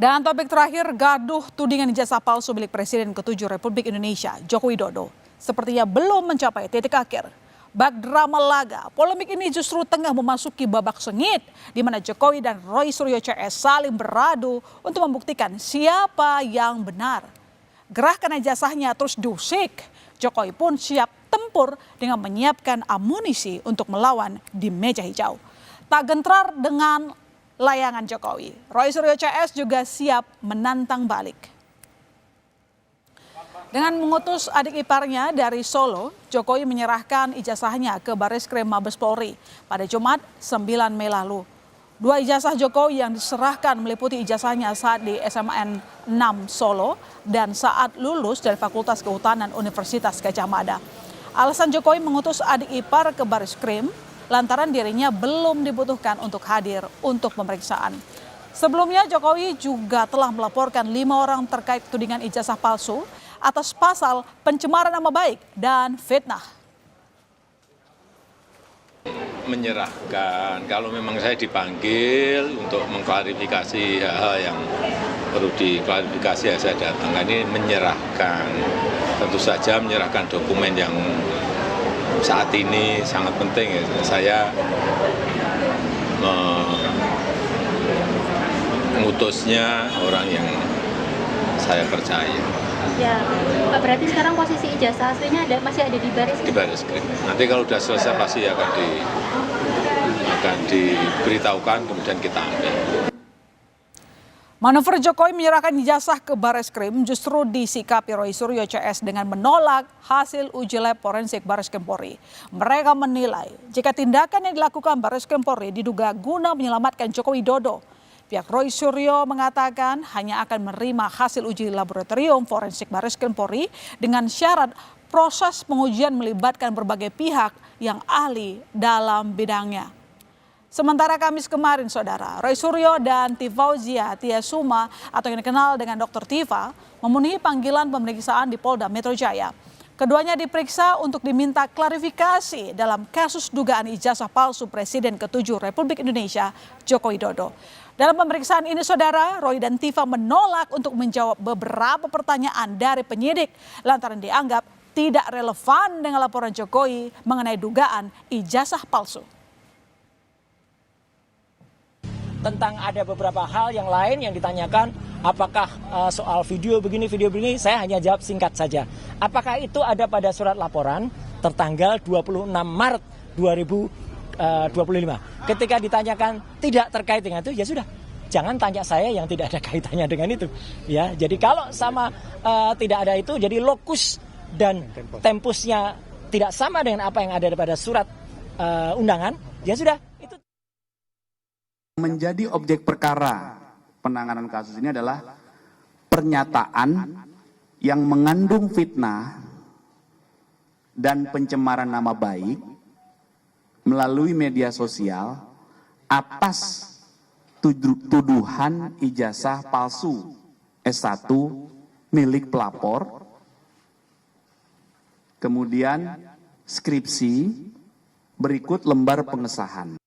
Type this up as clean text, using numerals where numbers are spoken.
Dan topik terakhir, gaduh tudingan ijazah palsu milik Presiden ke-7 Republik Indonesia, Joko Widodo, sepertinya belum mencapai titik akhir. Bak drama laga, polemik ini justru tengah memasuki babak sengit, di mana Jokowi dan Roy Suryo CS saling beradu untuk membuktikan siapa yang benar. Gerakan ijazahnya terus diusik, Jokowi pun siap tempur dengan menyiapkan amunisi untuk melawan di meja hijau. Tak gentrar dengan layangan Jokowi, Roy Suryo CS juga siap menantang balik. Dengan mengutus adik iparnya dari Solo, Jokowi menyerahkan ijazahnya ke Bareskrim Mabes Polri pada Jumat 9 Mei lalu. Dua ijazah Jokowi yang diserahkan meliputi ijazahnya saat di SMN 6 Solo dan saat lulus dari Fakultas Kehutanan Universitas Gadjah Mada. Alasan Jokowi mengutus adik ipar ke Bareskrim lantaran dirinya belum dibutuhkan untuk hadir untuk pemeriksaan. Sebelumnya Jokowi juga telah melaporkan 5 orang terkait tudingan ijazah palsu atas pasal pencemaran nama baik dan fitnah. Menyerahkan, kalau memang saya dipanggil untuk mengklarifikasi hal-hal yang perlu diklarifikasi ya saya datang. Ini menyerahkan, tentu saja menyerahkan dokumen yang saat ini sangat penting ya. Saya mengutusnya orang yang saya percaya. Ya, berarti sekarang posisi ijazah aslinya masih ada di Bareskrim? Di Bareskrim. Nanti kalau sudah selesai pasti akan diberitahukan, kemudian kita ambil. Manuver Jokowi menyerahkan ijazah ke Bareskrim justru disikapi Roy Suryo CS dengan menolak hasil uji lab forensik Bareskrim Polri. Mereka menilai jika tindakan yang dilakukan Bareskrim Polri diduga guna menyelamatkan Joko Widodo. Pihak Roy Suryo mengatakan hanya akan menerima hasil uji laboratorium forensik Bareskrim Polri dengan syarat proses pengujian melibatkan berbagai pihak yang ahli dalam bidangnya. Sementara Kamis kemarin, saudara, Roy Suryo dan Tifauzia Tiasuma atau yang dikenal dengan Dr. Tifa memenuhi panggilan pemeriksaan di Polda Metro Jaya. Keduanya diperiksa untuk diminta klarifikasi dalam kasus dugaan ijazah palsu Presiden ke-7 Republik Indonesia, Joko Widodo. Dalam pemeriksaan ini, saudara, Roy dan Tifa menolak untuk menjawab beberapa pertanyaan dari penyidik lantaran dianggap tidak relevan dengan laporan Jokowi mengenai dugaan ijazah palsu. Tentang ada beberapa hal yang lain yang ditanyakan, apakah soal video begini, saya hanya jawab singkat saja. Apakah itu ada pada surat laporan tertanggal 26 Maret 2025. Ketika ditanyakan tidak terkait dengan itu, ya sudah. Jangan tanya saya yang tidak ada kaitannya dengan itu. Ya, jadi kalau sama tidak ada itu, jadi lokus dan tempusnya tidak sama dengan apa yang ada pada surat undangan, ya sudah. Menjadi objek perkara penanganan kasus ini adalah pernyataan yang mengandung fitnah dan pencemaran nama baik melalui media sosial atas tuduhan ijazah palsu S1 milik pelapor, kemudian skripsi berikut lembar pengesahan.